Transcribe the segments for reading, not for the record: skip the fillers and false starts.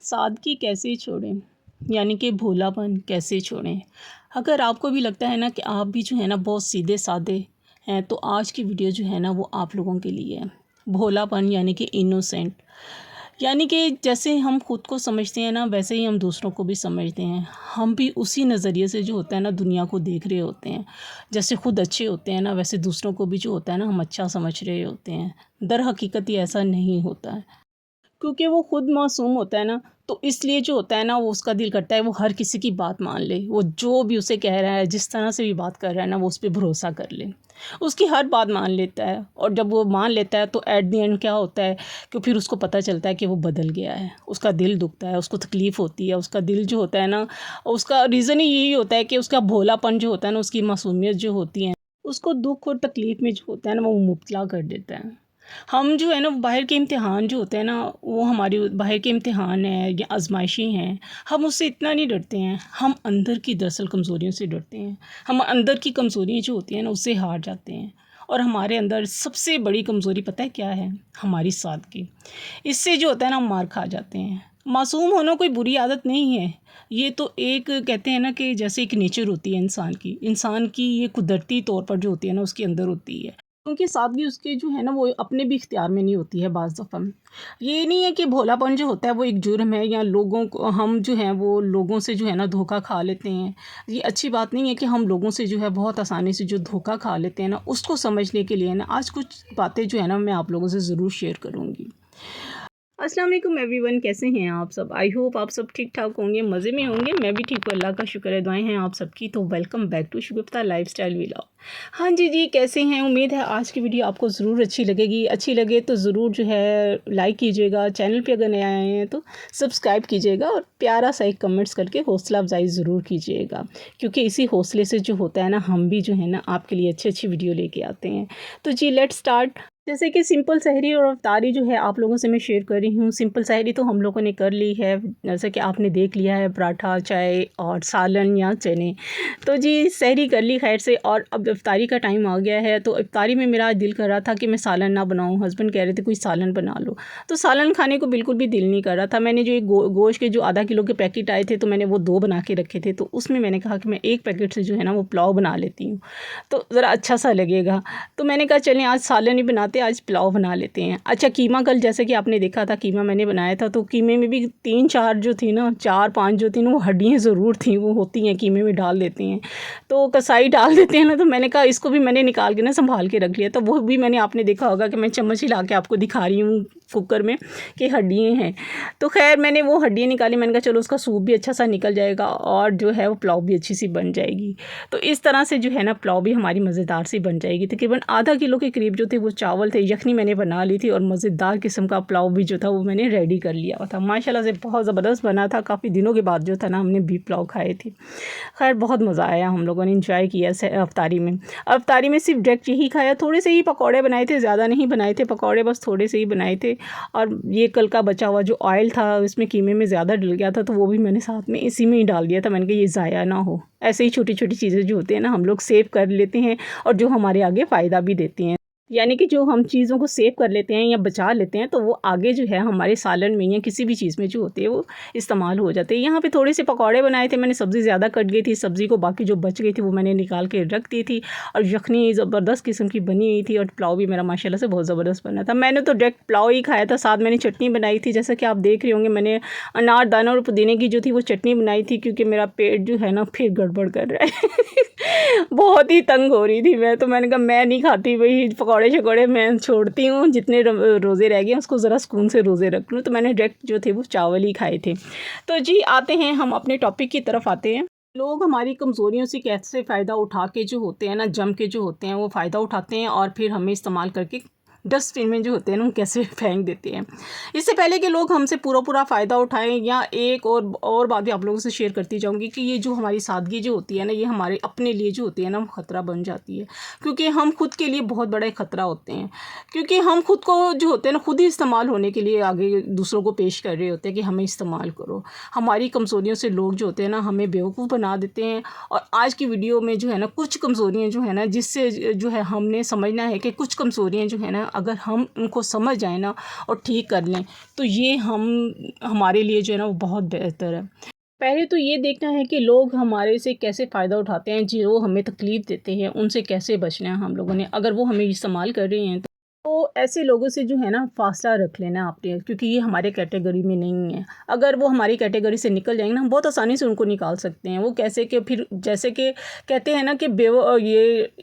सादगी कैसे छोड़ें, यानी कि भोलापन कैसे छोड़ें। अगर आपको भी लगता है ना कि आप भी जो है ना बहुत सीधे साधे हैं, तो आज की वीडियो जो है ना वो आप लोगों के लिए है। भोलापन यानी कि इनोसेंट, यानी कि जैसे हम खुद को समझते हैं ना, वैसे ही हम दूसरों को भी समझते हैं। हम भी उसी नज़रिए से जो होता है ना दुनिया को देख रहे होते हैं। जैसे खुद अच्छे होते हैं ना, वैसे दूसरों को भी जो होता है ना हम अच्छा समझ रहे होते हैं। दर हकीकत ये ऐसा नहीं होता है, क्योंकि वो खुद मासूम होता है ना, तो इसलिए जो होता है ना वो उसका दिल करता है वो हर किसी की बात मान ले। वो जो भी उसे कह रहा है, जिस तरह से भी बात कर रहा है ना, वो उस पे भरोसा कर ले, उसकी हर बात मान लेता है। और जब वो मान लेता है तो एट द एंड क्या होता है कि फिर उसको पता चलता है कि वो बदल गया है। उसका दिल दुखता है, उसको तकलीफ़ होती है। उसका दिल जो होता है ना, उसका रीज़न ही यही होता है कि उसका भोलापन जो होता है ना, उसकी मासूमियत जो होती है, उसको दुख और तकलीफ़ में जो होता है ना वो मुब्तला कर देता है। हम जो है ना बाहर के इम्तिहान जो होते हैं ना, वो हमारे बाहर के इम्तिहान हैं या आजमाइशी हैं, हम उससे इतना नहीं डरते हैं। हम अंदर की दरअसल कमज़ोरियों से डरते हैं। हम अंदर की कमज़ोरियाँ जो होती हैं ना उससे हार जाते हैं। और हमारे अंदर सबसे बड़ी कमज़ोरी पता है क्या है? हमारी सादगी। इससे जो होता है ना हम मार खा जाते हैं। मासूम होना कोई बुरी आदत नहीं है। ये तो एक कहते हैं ना कि जैसे एक नेचर होती है इंसान की ये कुदरती तौर पर जो होती है ना उसके अंदर होती है। क्योंकि सादगी उसके जो है ना वो अपने भी इख्तियार में नहीं होती है बाज़ दफ़ा। ये नहीं है कि भोलापन जो होता है वो एक जुर्म है, या लोगों को हम जो हैं वो लोगों से जो है ना धोखा खा लेते हैं। ये अच्छी बात नहीं है कि हम लोगों से जो है बहुत आसानी से जो धोखा खा लेते हैं ना, उसको समझने के लिए ना आज कुछ बातें जो है ना मैं आप लोगों से ज़रूर शेयर करूँगी। अस्सलाम वालेकुम एवरीवन, कैसे हैं आप सब? आई होप आप सब ठीक ठाक होंगे, मज़े में होंगे। मैं भी ठीक हूँ, अल्लाह का शुक्र है, दुआएं हैं आप सबकी। तो welcome back to Shagufta lifestyle vlog. हाँ जी, कैसे हैं? उम्मीद है आज की वीडियो आपको ज़रूर अच्छी लगेगी। अच्छी लगे तो ज़रूर जो है लाइक कीजिएगा। चैनल पे अगर नए आए हैं तो सब्सक्राइब कीजिएगा और प्यारा सा एक कमेंट्स करके हौसला अफजाई ज़रूर कीजिएगा, क्योंकि इसी हौसले से जो होता है ना हम भी जो है ना आपके लिए अच्छी अच्छी वीडियो लेके आते हैं। तो जी लेट्स स्टार्ट। जैसे कि सिंपल सहरी और अफ्तारी जो है आप लोगों से मैं शेयर कर रही हूँ। सिंपल सहरी तो हम लोगों ने कर ली है, जैसे कि आपने देख लिया है, पराठा, चाय और सालन या चने। तो जी सहरी कर ली खैर से, और अब इफ्तारी का टाइम आ गया है। तो इफ्तारी में मेरा दिल कर रहा था कि मैं सालन ना बनाऊँ। हस्बैंड कह रहे थे कोई सालन बना लो, तो सालन खाने को बिल्कुल भी दिल नहीं कर रहा था। मैंने जो गोश्त के जो आधा किलो के पैकेट आए थे, तो मैंने वो 2 बना के रखे थे। तो उसमें मैंने कहा कि मैं एक पैकेट से जो है ना वो पुलाव बना लेती हूँ, तो ज़रा अच्छा सा लगेगा। तो मैंने कहा चलें आज सालन ही बनाते, आज पुलाव बना लेते हैं। अच्छा कीमा, कल जैसे कि आपने देखा था कीमा मैंने बनाया था, तो कीमे में भी 3-4 जो थी ना, 4-5 जो थी ना वो हड्डियाँ ज़रूर थी, वो होती हैं कीमे में डाल देते हैं, तो कसाई डाल देते हैं ना। तो मैंने कहा इसको भी मैंने निकाल के ना संभाल के रख लिया। तो वो भी मैंने आपने देखा होगा कि मैं चम्मच हिला के आपको दिखा रही हूँ कुकर में कि हड्डियाँ हैं। तो खैर मैंने वो हड्डियाँ निकाली। मैंने कहा चलो उसका सूप भी अच्छा सा निकल जाएगा और जो है वो पुलाव भी अच्छी सी बन जाएगी। तो इस तरह से जो है ना पुलाव भी हमारी मज़ेदार सी बन जाएगी। तकरीबन आधा किलो के करीब जो थे वो चावल थे, यखनी मैंने बना ली थी, और मज़ेदार किस्म का पुलाव भी जो था वो मैंने रेडी कर लिया था। माशाल्लाह से बहुत ज़बरदस्त बना था। काफ़ी दिनों के बाद जो था ना हमने बीफ पुलाव खाए थे। खैर बहुत मज़ा आया, हम लोगों ने इंजॉय किया अफ्तारी में। अफ्तारी में सिर्फ डायरेक्ट यही खाया, थोड़े से ही पकौड़े बनाए थे, ज़्यादा नहीं बनाए थे पकौड़े, बस थोड़े से ही बनाए थे। और ये कल का बचा हुआ जो ऑयल था इसमें कीमे में ज़्यादा डल गया था, तो वो भी मैंने साथ में इसी में ही डाल दिया था। मैंने कहा ये ज़ाया ना हो। ऐसे ही छोटी छोटी चीज़ें जो होती हैं ना हम लोग सेव कर लेते हैं, और जो हमारे आगे फ़ायदा भी देती हैं। यानी कि जो हम चीज़ों को सेव कर लेते हैं या बचा लेते हैं, तो वो आगे जो है हमारे सालन में या किसी भी चीज़ में जो होती है वो इस्तेमाल हो जाते हैं। यहाँ पे थोड़े से पकौड़े बनाए थे मैंने, सब्ज़ी ज़्यादा कट गई थी, सब्ज़ी को बाकी जो बच गई थी वो मैंने निकाल के रख दी थी। और यखनी ज़बरदस्त किस्म की बनी हुई थी, और पुलाव भी मेरा माशाल्लाह से बहुत ज़बरदस्त बना था। मैंने तो डायरेक्ट पुलाव ही खाया था, साथ मैंने चटनी बनाई थी। जैसा कि आप देख रहे होंगे मैंने अनार दाना और पुदीने की जो थी वो चटनी बनाई थी, क्योंकि मेरा पेट जो है ना फिर गड़बड़ कर रहा है बहुत ही तंग हो रही थी मैं, तो मैंने कहा मैं नहीं खाती, वही पकौड़े शकौड़े मैं छोड़ती हूँ। जितने रोज़े रह गए उसको ज़रा सुकून से रोज़े रख लूँ। तो मैंने डायरेक्ट जो थे वो चावल ही खाए थे। तो जी आते हैं हम अपने टॉपिक की तरफ आते हैं। लोग हमारी कमज़ोरियों से कैसे फ़ायदा उठा के जो होते हैं ना, जम के जो होते हैं वो फ़ायदा उठाते हैं, और फिर हमें इस्तेमाल करके डस्टबिन में जो होते हैं ना वो कैसे फेंक देते हैं। इससे पहले कि लोग हमसे पूरा फ़ायदा उठाएं, या एक और बात भी आप लोगों से शेयर करती जाऊंगी कि ये जो हमारी सादगी जो होती है ना, ये हमारे अपने लिए जो होती है ना वो ख़तरा बन जाती है, क्योंकि हम खुद के लिए बहुत बड़ा एक ख़तरा होते हैं। क्योंकि हम खुद को जो होते हैं ना खुद ही इस्तेमाल होने के लिए आगे दूसरों को पेश कर रहे होते हैं कि हमें इस्तेमाल करो। हमारी कमज़ोरियों से लोग जो होते हैं ना हमें बेवकूफ़ बना देते हैं। और आज की वीडियो में जो है ना कुछ कमज़ोरियाँ जो है ना, जिससे जो है हमने समझना है कि कुछ कमज़ोरियाँ जो है ना अगर हम उनको समझ जाए ना और ठीक कर लें तो ये हमारे लिए जो है ना वो बहुत बेहतर है। पहले तो ये देखना है कि लोग हमारे से कैसे फ़ायदा उठाते हैं, जो हमें तकलीफ़ देते हैं उनसे कैसे बचना है हम लोगों ने। अगर वो हमें इस्तेमाल कर रहे हैं तो ऐसे लोगों से जो है ना फ़ासला रख लेना आपने, क्योंकि ये हमारे कैटेगरी में नहीं है। अगर वो हमारी कैटेगरी से निकल जाएंगे ना, हम बहुत आसानी से उनको निकाल सकते हैं। वो कैसे कि फिर जैसे कि कहते हैं ना कि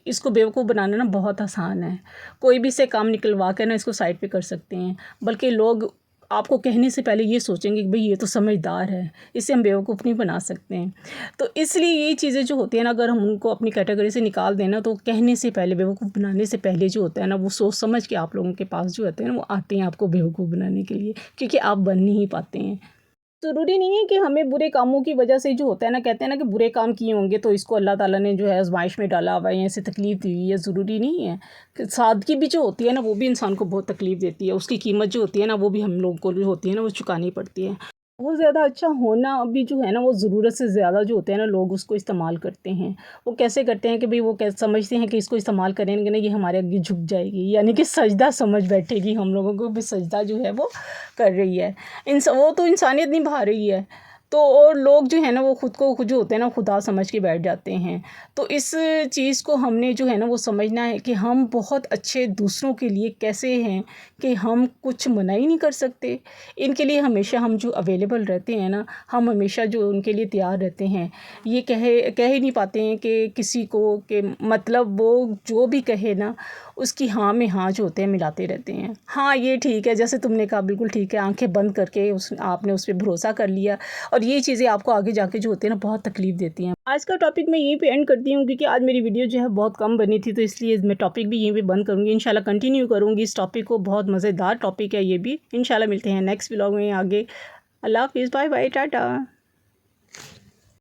इसको बेवकूफ़ बनाना ना बहुत आसान है। कोई भी से काम निकलवा कर ना इसको साइड पे कर सकते हैं, बल्कि लोग आपको कहने से पहले ये सोचेंगे कि भाई ये तो समझदार है, इसे हम बेवकूफ़ नहीं बना सकते हैं। तो इसलिए ये चीज़ें जो होती हैं ना, अगर हम उनको अपनी कैटेगरी से निकाल दें ना, तो कहने से पहले, बेवकूफ़ बनाने से पहले जो होता है ना, वो सोच समझ के आप लोगों के पास जो होते हैं ना, वो आते हैं आपको बेवकूफ़ बनाने के लिए, क्योंकि आप बन नहीं पाते हैं। ज़रूरी नहीं है कि हमें बुरे कामों की वजह से जो होता है ना, कहते हैं ना कि बुरे काम किए होंगे तो इसको अल्लाह ताला ने जो है आज़माइश में डाला हुआ है या ऐसे तकलीफ़ दी हुई है, ज़रूरी नहीं है। कि सादगी भी जो होती है ना, वो भी इंसान को बहुत तकलीफ़ देती है। उसकी कीमत जो होती है ना, वो भी हम लोगों को जो होती है ना, वो चुकानी पड़ती है। बहुत ज़्यादा अच्छा होना भी जो है ना, वो ज़रूरत से ज़्यादा जो होते हैं ना, लोग उसको इस्तेमाल करते हैं। वो कैसे करते हैं कि भई वो समझते हैं कि इसको इस्तेमाल करेंगे ना, ये हमारे आगे झुक जाएगी, यानी कि सजदा समझ बैठेगी हम लोगों को, भी सजदा जो है वो कर रही है। वो तो इंसानियत निभा रही है। तो और लोग जो है ना, वो खुद को खुद जो होते हैं ना, खुदा समझ के बैठ जाते हैं। तो इस चीज़ को हमने जो है ना, वो समझना है कि हम बहुत अच्छे दूसरों के लिए कैसे हैं कि हम कुछ मना ही नहीं कर सकते। इनके लिए हमेशा हम जो अवेलेबल रहते हैं ना, हम हमेशा जो उनके लिए तैयार रहते हैं। ये कह ही नहीं पाते हैं कि किसी को कि मतलब वो जो भी कहे ना, उसकी हाँ में हाँ जो होते हैं मिलाते रहते हैं। हाँ, ये ठीक है, जैसे तुमने कहा बिल्कुल ठीक है, आँखें बंद करके आपने उस पे भरोसा कर लिया, और ये चीज़ें आपको आगे जाके जो होती है ना, बहुत तकलीफ़ देती हैं। आज का टॉपिक मैं यहीं पे एंड करती हूँ, क्योंकि आज मेरी वीडियो जो है बहुत कम बनी थी, तो इसलिए मैं टॉपिक भी यहीं पे बंद करूँगी। इंशाल्लाह कंटिन्यू करूँगी इस टॉपिक को, बहुत मज़ेदार टॉपिक है ये भी। इंशाल्लाह मिलते हैं नेक्स्ट व्लॉग में आगे। अल्लाह हाफ़िज़, बाय बाय, टाटा।